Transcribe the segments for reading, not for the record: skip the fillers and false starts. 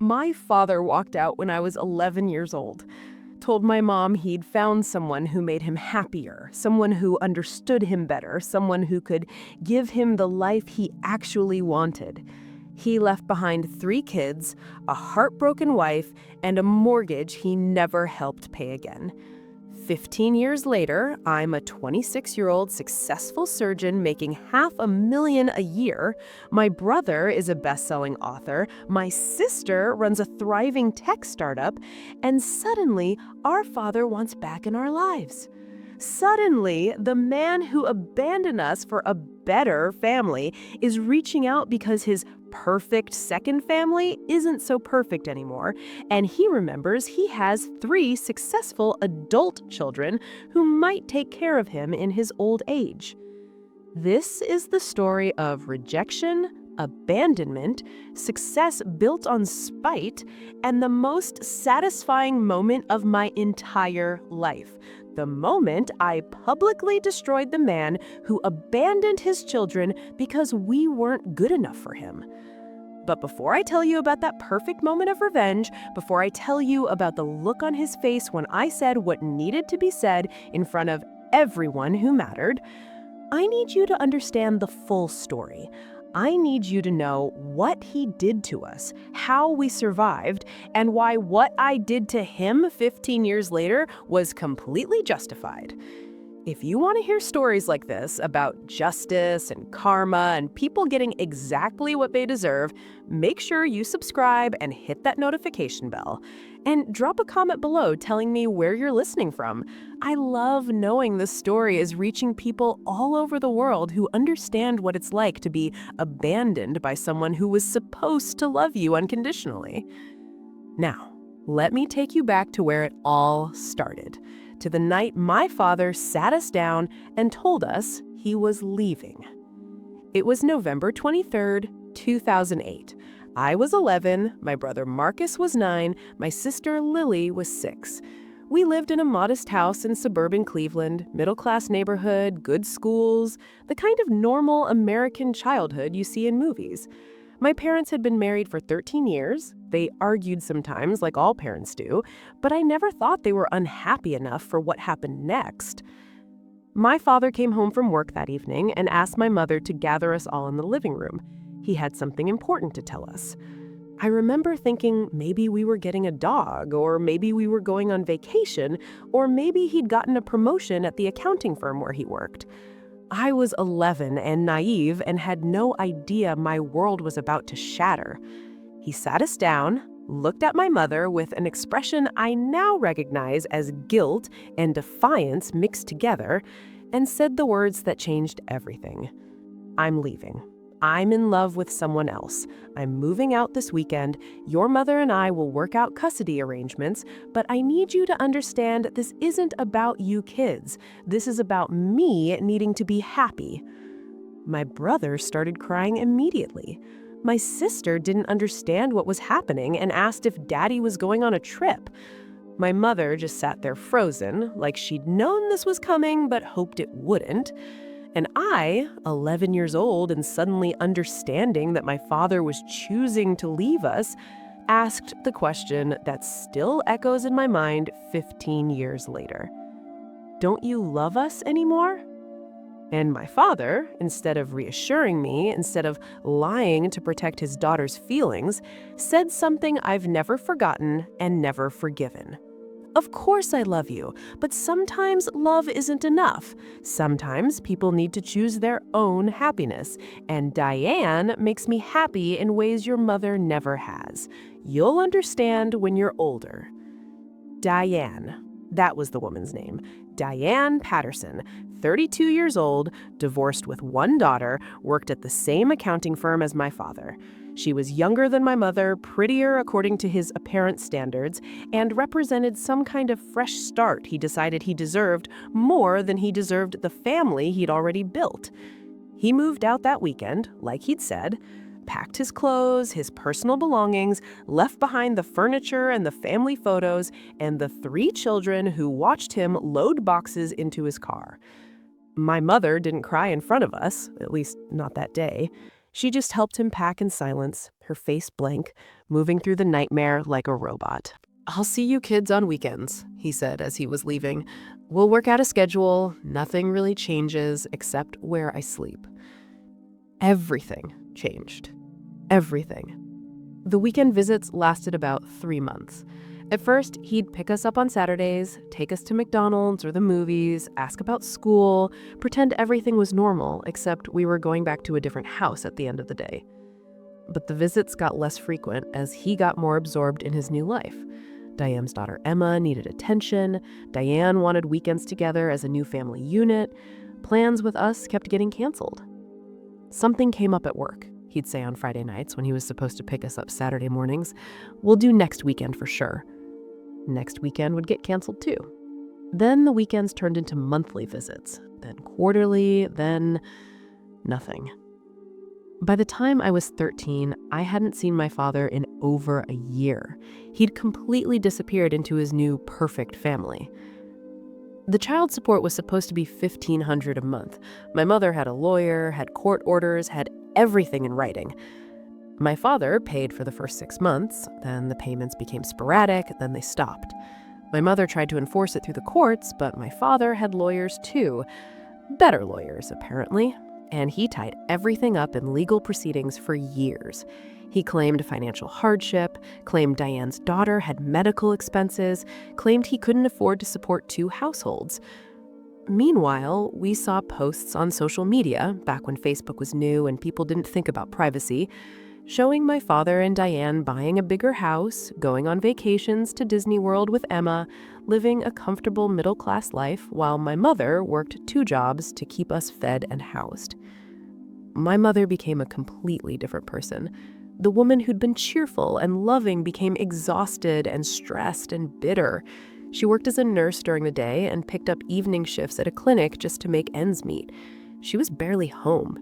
My father walked out when I was 11 years old. Told my mom he'd found someone who made him happier, someone who understood him better, someone who could give him the life he actually wanted. He left behind 3 kids, a heartbroken wife, and a mortgage he never helped pay again. 15 years later, I'm a 26-year-old successful surgeon making $500,000 a year. My brother is a best-selling author. My sister runs a thriving tech startup. And suddenly, our father wants back in our lives. Suddenly, the man who abandoned us for a better family is reaching out because his perfect second family isn't so perfect anymore, and he remembers he has 3 successful adult children who might take care of him in his old age. This is the story of rejection, abandonment, success built on spite, and the most satisfying moment of my entire life. The moment I publicly destroyed the man who abandoned his children because we weren't good enough for him. But before I tell you about that perfect moment of revenge, before I tell you about the look on his face when I said what needed to be said in front of everyone who mattered, I need you to understand the full story. I need you to know what he did to us, how we survived, and why what I did to him 15 years later was completely justified. If you want to hear stories like this about justice and karma and people getting exactly what they deserve, make sure you subscribe and hit that notification bell. And drop a comment below telling me where you're listening from. I love knowing this story is reaching people all over the world who understand what it's like to be abandoned by someone who was supposed to love you unconditionally. Now, let me take you back to where it all started. To the night my father sat us down and told us he was leaving. It was November 23rd, 2008. I was 11, my brother Marcus was 9, my sister Lily was 6. We lived in a modest house in suburban Cleveland, middle-class neighborhood, good schools, the kind of normal American childhood you see in movies. My parents had been married for 13 years. They argued sometimes, like all parents do, but I never thought they were unhappy enough for what happened next. My father came home from work that evening and asked my mother to gather us all in the living room. He had something important to tell us. I remember thinking maybe we were getting a dog, or maybe we were going on vacation, or maybe he'd gotten a promotion at the accounting firm where he worked. I was 11 and naive and had no idea my world was about to shatter. He sat us down, looked at my mother with an expression I now recognize as guilt and defiance mixed together, and said the words that changed everything. I'm leaving. I'm in love with someone else. I'm moving out this weekend. Your mother and I will work out custody arrangements, but I need you to understand this isn't about you kids. This is about me needing to be happy. My brother started crying immediately. My sister didn't understand what was happening and asked if Daddy was going on a trip. My mother just sat there frozen, like she'd known this was coming but hoped it wouldn't. And I, 11 years old and suddenly understanding that my father was choosing to leave us, asked the question that still echoes in my mind 15 years later. Don't you love us anymore? And my father, instead of reassuring me, instead of lying to protect his daughter's feelings, said something I've never forgotten and never forgiven. Of course I love you, but sometimes love isn't enough. Sometimes people need to choose their own happiness, and Diane makes me happy in ways your mother never has. You'll understand when you're older. Diane. That was the woman's name. Diane Patterson, 32 years old, divorced with 1 daughter, worked at the same accounting firm as my father. She was younger than my mother, prettier according to his apparent standards, and represented some kind of fresh start he decided he deserved more than he deserved the family he'd already built. He moved out that weekend, like he'd said, packed his clothes, his personal belongings, left behind the furniture and the family photos, and the 3 children who watched him load boxes into his car. My mother didn't cry in front of us, at least not that day. She just helped him pack in silence, her face blank, moving through the nightmare like a robot. "I'll see you kids on weekends," he said as he was leaving. "We'll work out a schedule. Nothing really changes except where I sleep." Everything changed. Everything. The weekend visits lasted about 3 months. At first, he'd pick us up on Saturdays, take us to McDonald's or the movies, ask about school, pretend everything was normal, except we were going back to a different house at the end of the day. But the visits got less frequent as he got more absorbed in his new life. Diane's daughter Emma needed attention. Diane wanted weekends together as a new family unit. Plans with us kept getting canceled. Something came up at work, he'd say on Friday nights when he was supposed to pick us up Saturday mornings. "We'll do next weekend for sure." Next weekend would get canceled too. Then the weekends turned into monthly visits, then quarterly, then nothing. By the time I was 13, I hadn't seen my father in over a year. He'd completely disappeared into his new perfect family. The child support was supposed to be $1,500 a month. My mother had a lawyer, had court orders, had everything in writing. My father paid for the first 6 months, then the payments became sporadic, then they stopped. My mother tried to enforce it through the courts, but my father had lawyers too. Better lawyers, apparently. And he tied everything up in legal proceedings for years. He claimed financial hardship, claimed Diane's daughter had medical expenses, claimed he couldn't afford to support 2 households. Meanwhile, we saw posts on social media, back when Facebook was new and people didn't think about privacy, showing my father and Diane buying a bigger house, going on vacations to Disney World with Emma, living a comfortable middle-class life while my mother worked 2 jobs to keep us fed and housed. My mother became a completely different person. The woman who'd been cheerful and loving became exhausted and stressed and bitter. She worked as a nurse during the day and picked up evening shifts at a clinic just to make ends meet. She was barely home.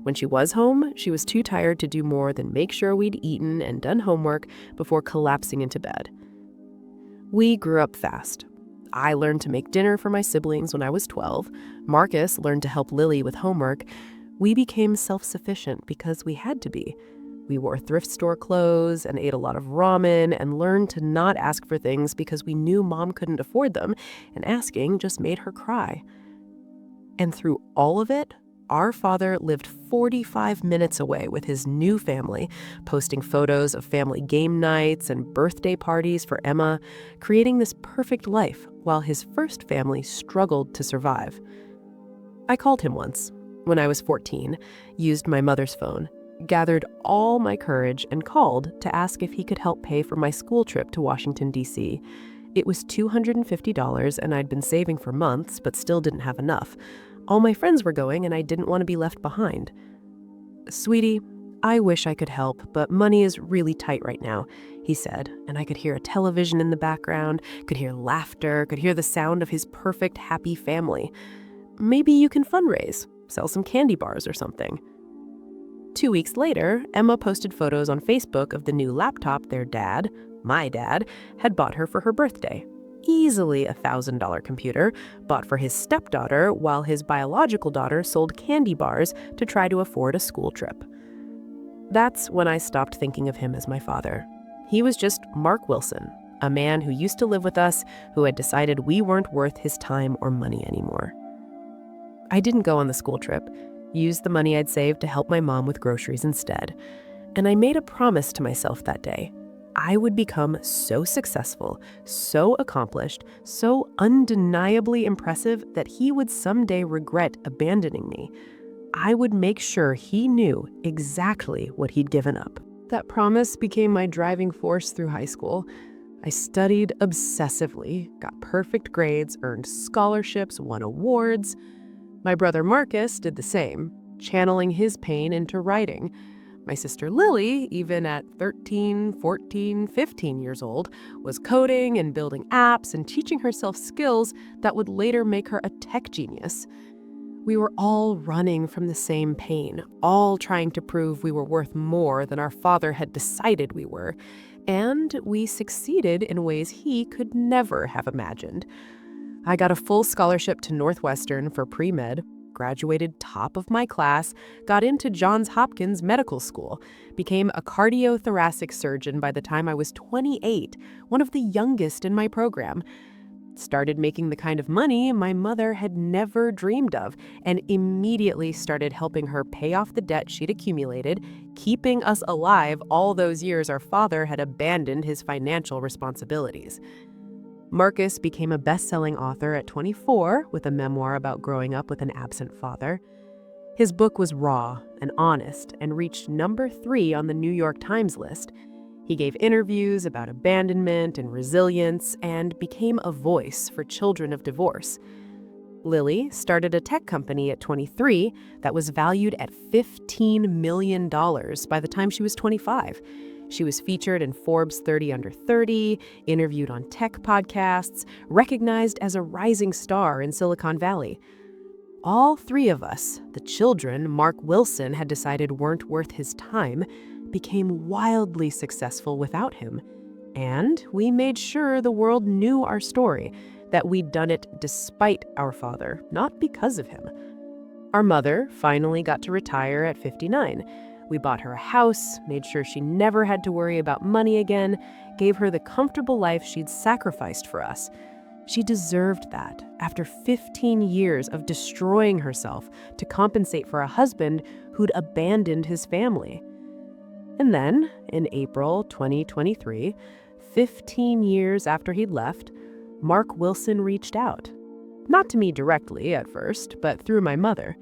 When she was home, she was too tired to do more than make sure we'd eaten and done homework before collapsing into bed. We grew up fast. I learned to make dinner for my siblings when I was 12. Marcus learned to help Lily with homework. We became self-sufficient because we had to be. We wore thrift store clothes and ate a lot of ramen and learned to not ask for things because we knew Mom couldn't afford them, and asking just made her cry. And through all of it, our father lived 45 minutes away with his new family, posting photos of family game nights and birthday parties for Emma, creating this perfect life while his first family struggled to survive. I called him once, when I was 14, used my mother's phone, gathered all my courage and called to ask if he could help pay for my school trip to Washington, D.C. It was $250 and I'd been saving for months but still didn't have enough. All my friends were going and I didn't want to be left behind. "Sweetie, I wish I could help, but money is really tight right now," he said, and I could hear a television in the background, could hear laughter, could hear the sound of his perfect, happy family. "Maybe you can fundraise, sell some candy bars or something." 2 weeks later, Emma posted photos on Facebook of the new laptop their dad, my dad, had bought her for her birthday. Easily a $1,000 computer, bought for his stepdaughter while his biological daughter sold candy bars to try to afford a school trip. That's when I stopped thinking of him as my father. He was just Mark Wilson, a man who used to live with us, who had decided we weren't worth his time or money anymore. I didn't go on the school trip, used the money I'd saved to help my mom with groceries instead, and I made a promise to myself that day. I would become so successful, so accomplished, so undeniably impressive that he would someday regret abandoning me. I would make sure he knew exactly what he'd given up. That promise became my driving force through high school. I studied obsessively, got perfect grades, earned scholarships, won awards. My brother Marcus did the same, channeling his pain into writing. My sister Lily, even at 13, 14, 15 years old, was coding and building apps and teaching herself skills that would later make her a tech genius. We were all running from the same pain, all trying to prove we were worth more than our father had decided we were. And we succeeded in ways he could never have imagined. I got a full scholarship to Northwestern for pre-med. graduated top of my class, got into Johns Hopkins Medical School, became a cardiothoracic surgeon by the time I was 28, one of the youngest in my program. Started making the kind of money my mother had never dreamed of, and immediately started helping her pay off the debt she'd accumulated, keeping us alive all those years our father had abandoned his financial responsibilities. Marcus became a best-selling author at 24 with a memoir about growing up with an absent father. His book was raw and honest and reached number 3 on the New York Times list. He gave interviews about abandonment and resilience and became a voice for children of divorce. Lily started a tech company at 23 that was valued at $15 million by the time she was 25. She was featured in Forbes 30 Under 30, interviewed on tech podcasts, recognized as a rising star in Silicon Valley. All 3 of us, the children Mark Wilson had decided weren't worth his time, became wildly successful without him. And we made sure the world knew our story, that we'd done it despite our father, not because of him. Our mother finally got to retire at 59. We bought her a house, made sure she never had to worry about money again, gave her the comfortable life she'd sacrificed for us. She deserved that after 15 years of destroying herself to compensate for a husband who'd abandoned his family. And then, in April 2023, 15 years after he'd left, Mark Wilson reached out. Not to me directly at first, but through my mother.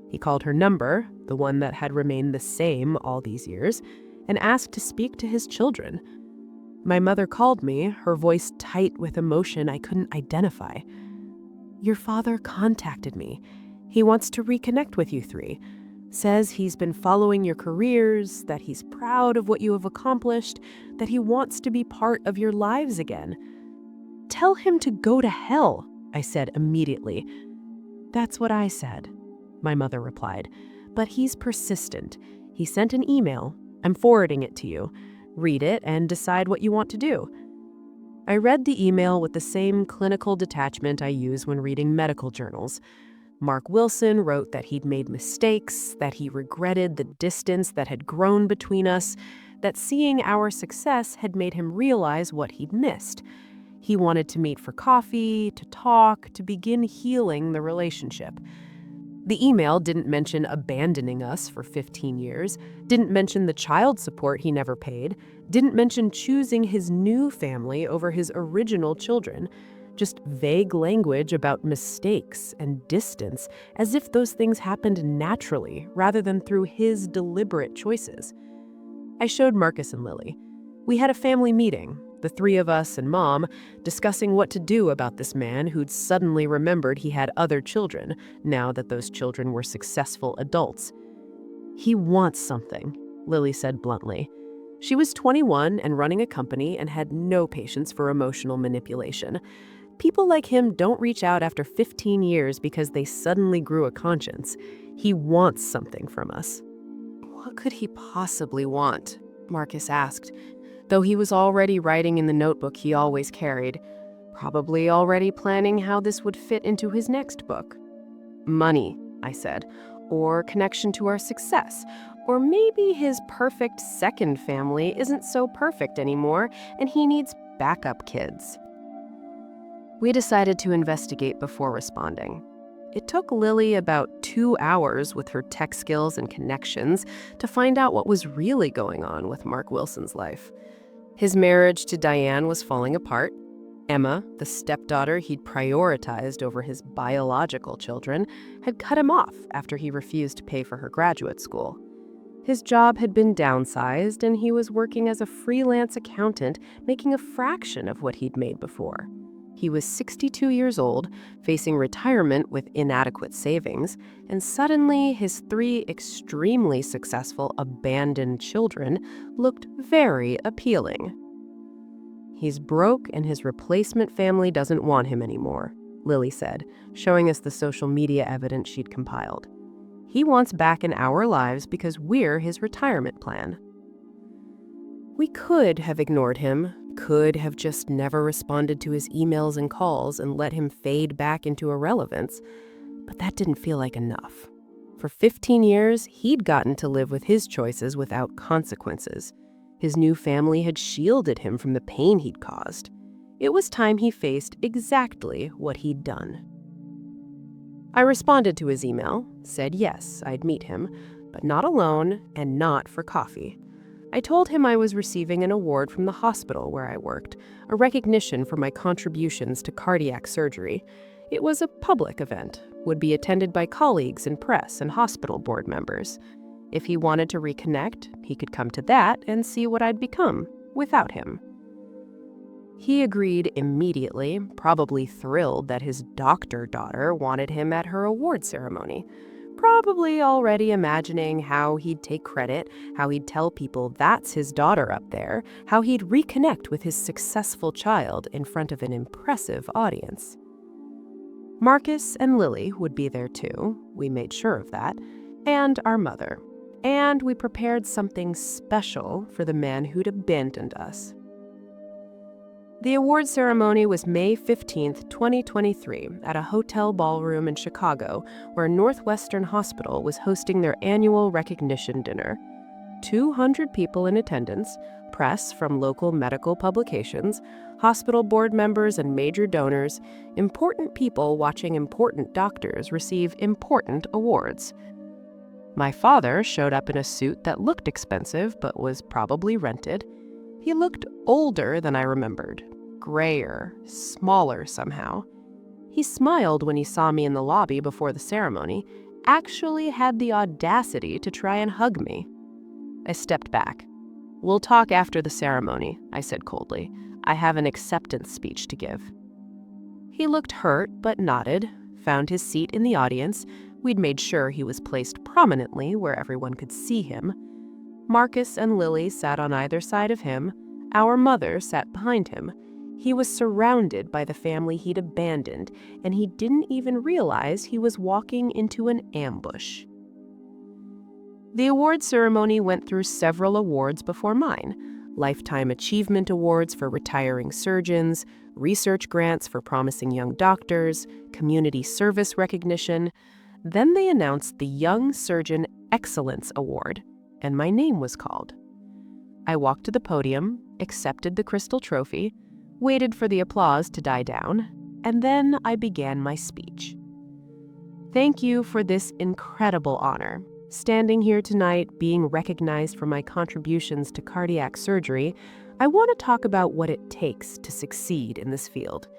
He called her number, the one that had remained the same all these years, and asked to speak to his children. My mother called me, her voice tight with emotion I couldn't identify. "Your father contacted me. He wants to reconnect with you 3. Says he's been following your careers, that he's proud of what you have accomplished, that he wants to be part of your lives again." "Tell him to go to hell," I said immediately. "That's what I said," my mother replied. "But he's persistent. He sent an email. I'm forwarding it to you. Read it and decide what you want to do." I read the email with the same clinical detachment I use when reading medical journals. Mark Wilson wrote that he'd made mistakes, that he regretted the distance that had grown between us, that seeing our success had made him realize what he'd missed. He wanted to meet for coffee, to talk, to begin healing the relationship. The email didn't mention abandoning us for 15 years, didn't mention the child support he never paid, didn't mention choosing his new family over his original children. Just vague language about mistakes and distance, as if those things happened naturally rather than through his deliberate choices. I showed Marcus and Lily. We had a family meeting, the 3 of us and Mom, discussing what to do about this man who'd suddenly remembered he had other children, now that those children were successful adults. "He wants something," Lily said bluntly. She was 21 and running a company and had no patience for emotional manipulation. People like him don't reach out after 15 years because they suddenly grew a conscience. He wants something from us. "What could he possibly want?" Marcus asked, though he was already writing in the notebook he always carried, probably already planning how this would fit into his next book. "Money," I said, "or connection to our success, or maybe his perfect second family isn't so perfect anymore and he needs backup kids." We decided to investigate before responding. It took Lily about 2 hours with her tech skills and connections to find out what was really going on with Mark Wilson's life. His marriage to Diane was falling apart. Emma, the stepdaughter he'd prioritized over his biological children, had cut him off after he refused to pay for her graduate school. His job had been downsized, and he was working as a freelance accountant, making a fraction of what he'd made before. He was 62 years old, facing retirement with inadequate savings, and suddenly his 3 extremely successful abandoned children looked very appealing. "He's broke and his replacement family doesn't want him anymore," Lily said, showing us the social media evidence she'd compiled. "He wants back in our lives because we're his retirement plan." We could have ignored him, could have just never responded to his emails and calls and let him fade back into irrelevance. But that didn't feel like enough. For 15 years, he'd gotten to live with his choices without consequences. His new family had shielded him from the pain he'd caused. It was time he faced exactly what he'd done. I responded to his email, said yes, I'd meet him, but not alone and not for coffee. I told him I was receiving an award from the hospital where I worked, a recognition for my contributions to cardiac surgery. It was a public event, would be attended by colleagues and press and hospital board members. If he wanted to reconnect, he could come to that and see what I'd become without him. He agreed immediately, probably thrilled that his daughter wanted him at her award ceremony, probably already imagining how he'd take credit, how he'd tell people that's his daughter up there, how he'd reconnect with his successful child in front of an impressive audience. Marcus and Lily would be there too, we made sure of that, and our mother. And we prepared something special for the man who'd abandoned us. The award ceremony was May 15th, 2023, at a hotel ballroom in Chicago, where Northwestern Hospital was hosting their annual recognition dinner. 200 people in attendance, press from local medical publications, hospital board members and major donors, important people watching important doctors receive important awards. My father showed up in a suit that looked expensive but was probably rented. He looked older than I remembered, grayer, smaller somehow. He smiled when he saw me in the lobby before the ceremony, actually had the audacity to try and hug me. I stepped back. "We'll talk after the ceremony," I said coldly. "I have an acceptance speech to give." He looked hurt but nodded, found his seat in the audience. We'd made sure he was placed prominently where everyone could see him. Marcus and Lily sat on either side of him. Our mother sat behind him. He was surrounded by the family he'd abandoned, and he didn't even realize he was walking into an ambush. The award ceremony went through several awards before mine: Lifetime Achievement Awards for retiring surgeons, research grants for promising young doctors, community service recognition. Then they announced the Young Surgeon Excellence Award, and my name was called. I walked to the podium, accepted the crystal trophy, waited for the applause to die down, and then I began my speech. Thank you for this incredible honor. Standing here tonight, being recognized for my contributions to cardiac surgery, I want to talk about what it takes to succeed in this field.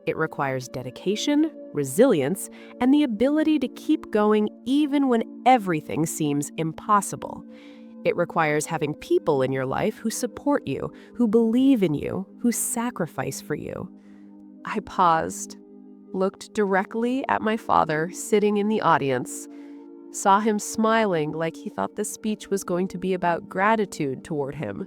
It requires dedication, resilience, and the ability to keep going even when everything seems impossible. It requires having people in your life who support you, who believe in you, who sacrifice for you. I paused, looked directly at my father sitting in the audience, saw him smiling like he thought the speech was going to be about gratitude toward him.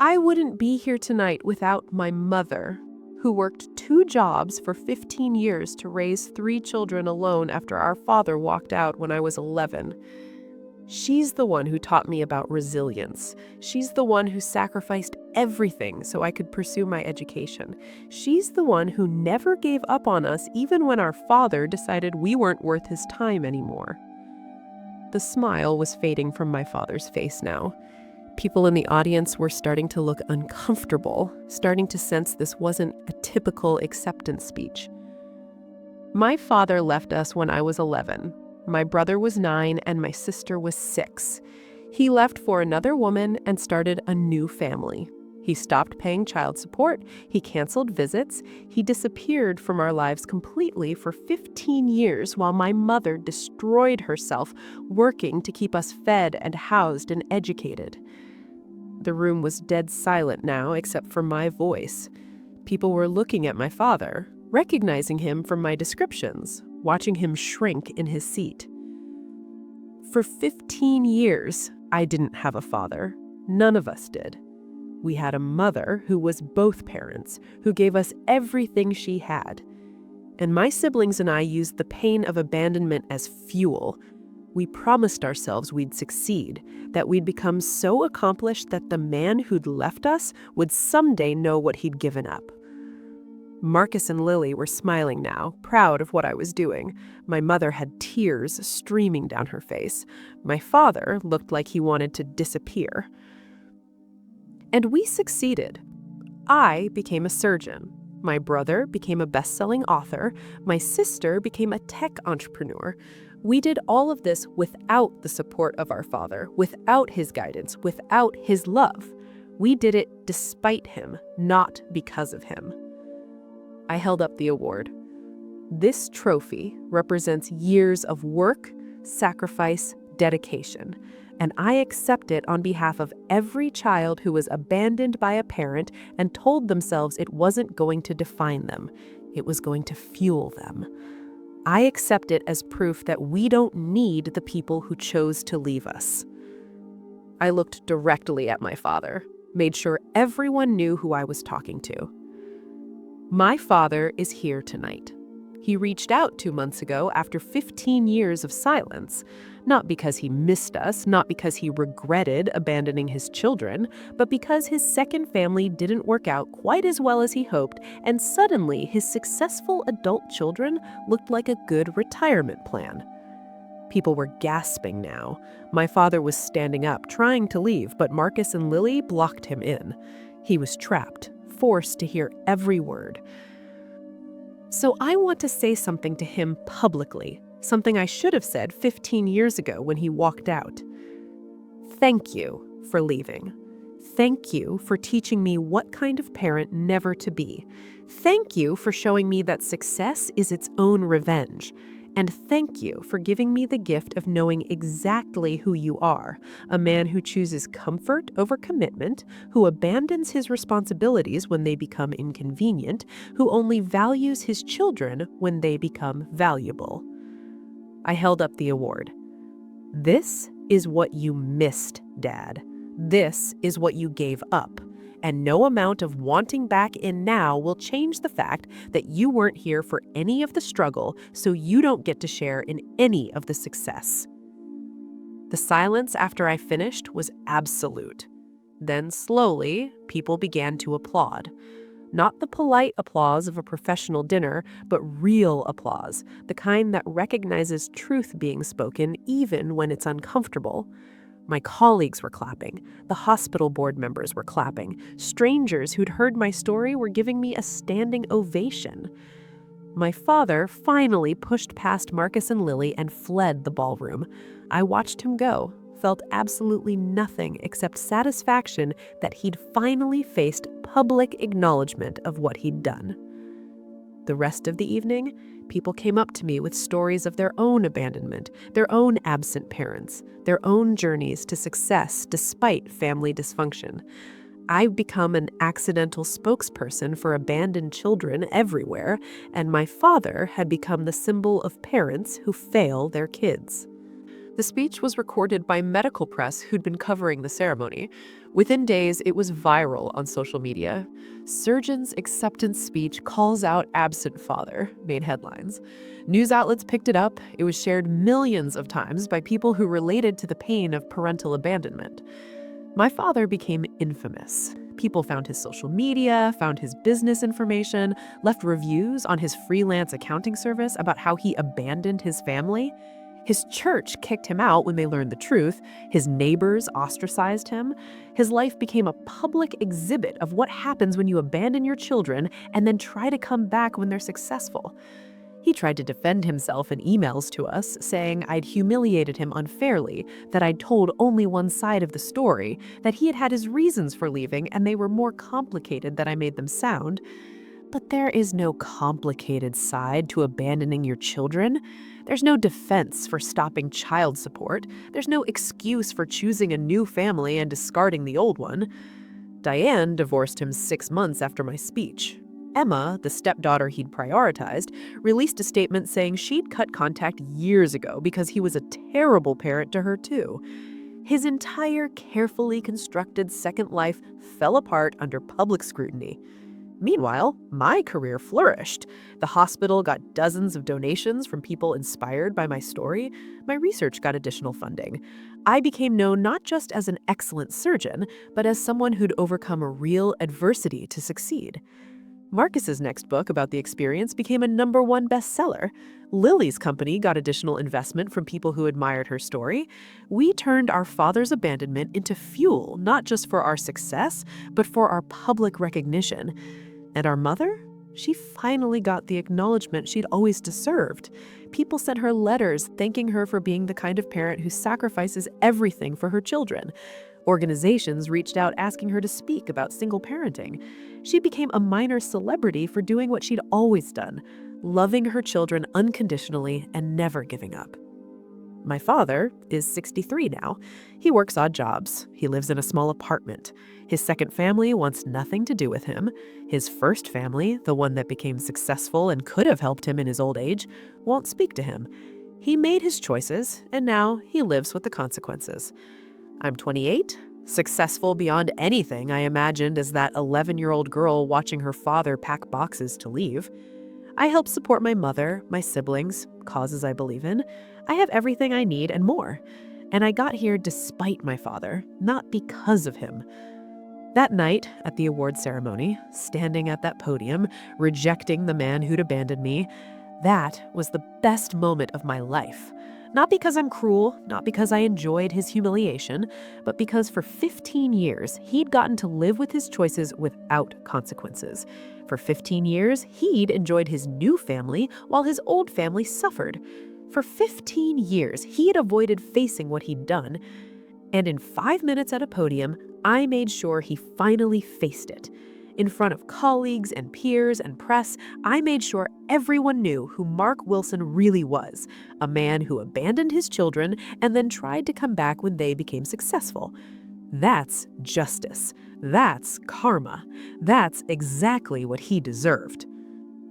I wouldn't be here tonight without my mother, who worked 2 jobs for 15 years to raise 3 children alone after our father walked out when I was 11. She's the one who taught me about resilience. She's the one who sacrificed everything so I could pursue my education. She's the one who never gave up on us even when our father decided we weren't worth his time anymore. The smile was fading from my father's face now. People in the audience were starting to look uncomfortable, starting to sense this wasn't a typical acceptance speech. My father left us when I was 11. My brother was 9 and my sister was 6. He left for another woman and started a new family. He stopped paying child support, he canceled visits, he disappeared from our lives completely for 15 years while my mother destroyed herself working to keep us fed and housed and educated. The room was dead silent now except for my voice. People were looking at my father, recognizing him from my descriptions, watching him shrink in his seat. For 15 years, I didn't have a father. None of us did. We had a mother who was both parents, who gave us everything she had. And my siblings and I used the pain of abandonment as fuel. We promised ourselves we'd succeed, that we'd become so accomplished that the man who'd left us would someday know what he'd given up. Marcus and Lily were smiling now, proud of what I was doing. My mother had tears streaming down her face. My father looked like he wanted to disappear. And we succeeded. I became a surgeon. My brother became a best-selling author. My sister became a tech entrepreneur. We did all of this without the support of our father, without his guidance, without his love. We did it despite him, not because of him. I held up the award. This trophy represents years of work, sacrifice, dedication, and I accept it on behalf of every child who was abandoned by a parent and told themselves it wasn't going to define them, it was going to fuel them. I accept it as proof that we don't need the people who chose to leave us. I looked directly at my father, made sure everyone knew who I was talking to. My father is here tonight. He reached out 2 months ago after 15 years of silence, not because he missed us, not because he regretted abandoning his children, but because his second family didn't work out quite as well as he hoped, and suddenly his successful adult children looked like a good retirement plan. People were gasping now. My father was standing up, trying to leave, but Marcus and Lily blocked him in. He was trapped, forced to hear every word. So I want to say something to him publicly, something I should have said 15 years ago when he walked out. Thank you for leaving. Thank you for teaching me what kind of parent never to be. Thank you for showing me that success is its own revenge. And thank you for giving me the gift of knowing exactly who you are, a man who chooses comfort over commitment, who abandons his responsibilities when they become inconvenient, who only values his children when they become valuable. I held up the award. This is what you missed, Dad. This is what you gave up. And no amount of wanting back in now will change the fact that you weren't here for any of the struggle, so you don't get to share in any of the success. The silence after I finished was absolute. Then slowly, people began to applaud. Not the polite applause of a professional dinner, but real applause, the kind that recognizes truth being spoken even when it's uncomfortable. My colleagues were clapping. The hospital board members were clapping. Strangers who'd heard my story were giving me a standing ovation. My father finally pushed past Marcus and Lily and fled the ballroom. I watched him go, felt absolutely nothing except satisfaction that he'd finally faced public acknowledgement of what he'd done. The rest of the evening, people came up to me with stories of their own abandonment, their own absent parents, their own journeys to success despite family dysfunction. I've become an accidental spokesperson for abandoned children everywhere, and my father had become the symbol of parents who fail their kids. The speech was recorded by medical press who'd been covering the ceremony. Within days, it was viral on social media. Surgeon's acceptance speech calls out absent father made headlines. News outlets picked it up. It was shared millions of times by people who related to the pain of parental abandonment. My father became infamous. People found his social media, found his business information, left reviews on his freelance accounting service about how he abandoned his family. His church kicked him out when they learned the truth. His neighbors ostracized him. His life became a public exhibit of what happens when you abandon your children and then try to come back when they're successful. He tried to defend himself in emails to us, saying I'd humiliated him unfairly, that I'd told only one side of the story, that he had had his reasons for leaving and they were more complicated than I made them sound. But there is no complicated side to abandoning your children. There's no defense for stopping child support. There's no excuse for choosing a new family and discarding the old one. Diane divorced him 6 months after my speech. Emma, the stepdaughter he'd prioritized, released a statement saying she'd cut contact years ago because he was a terrible parent to her too. His entire carefully constructed second life fell apart under public scrutiny. Meanwhile, my career flourished. The hospital got dozens of donations from people inspired by my story. My research got additional funding. I became known not just as an excellent surgeon, but as someone who'd overcome a real adversity to succeed. Marcus's next book about the experience became a #1 bestseller. Lily's company got additional investment from people who admired her story. We turned our father's abandonment into fuel, not just for our success, but for our public recognition. And our mother? She finally got the acknowledgement she'd always deserved. People sent her letters thanking her for being the kind of parent who sacrifices everything for her children. Organizations reached out asking her to speak about single parenting. She became a minor celebrity for doing what she'd always done, loving her children unconditionally and never giving up. My father is 63 now. He works odd jobs. He lives in a small apartment. His second family wants nothing to do with him. His first family, the one that became successful and could have helped him in his old age, won't speak to him. He made his choices, and now he lives with the consequences. I'm 28, successful beyond anything I imagined as that 11-year-old girl watching her father pack boxes to leave. I help support my mother, my siblings, causes I believe in. I have everything I need and more. And I got here despite my father, not because of him. That night at the award ceremony, standing at that podium, rejecting the man who'd abandoned me, that was the best moment of my life. Not because I'm cruel, not because I enjoyed his humiliation, but because for 15 years, he'd gotten to live with his choices without consequences. For 15 years, he'd enjoyed his new family while his old family suffered. For 15 years, he'd avoided facing what he'd done. And in 5 minutes at a podium, I made sure he finally faced it. In front of colleagues and peers and press, I made sure everyone knew who Mark Wilson really was, a man who abandoned his children and then tried to come back when they became successful. That's justice. That's karma. That's exactly what he deserved.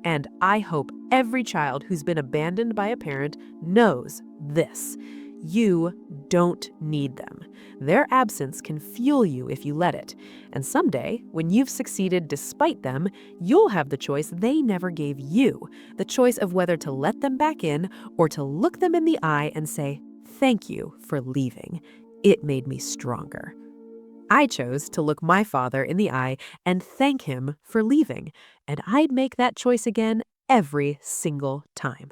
And I hope every child who's been abandoned by a parent knows this. You don't need them. Their absence can fuel you if you let it. And someday, when you've succeeded despite them, you'll have the choice they never gave you, the choice of whether to let them back in or to look them in the eye and say, "Thank you for leaving. It made me stronger." I chose to look my father in the eye and thank him for leaving, and I'd make that choice again every single time.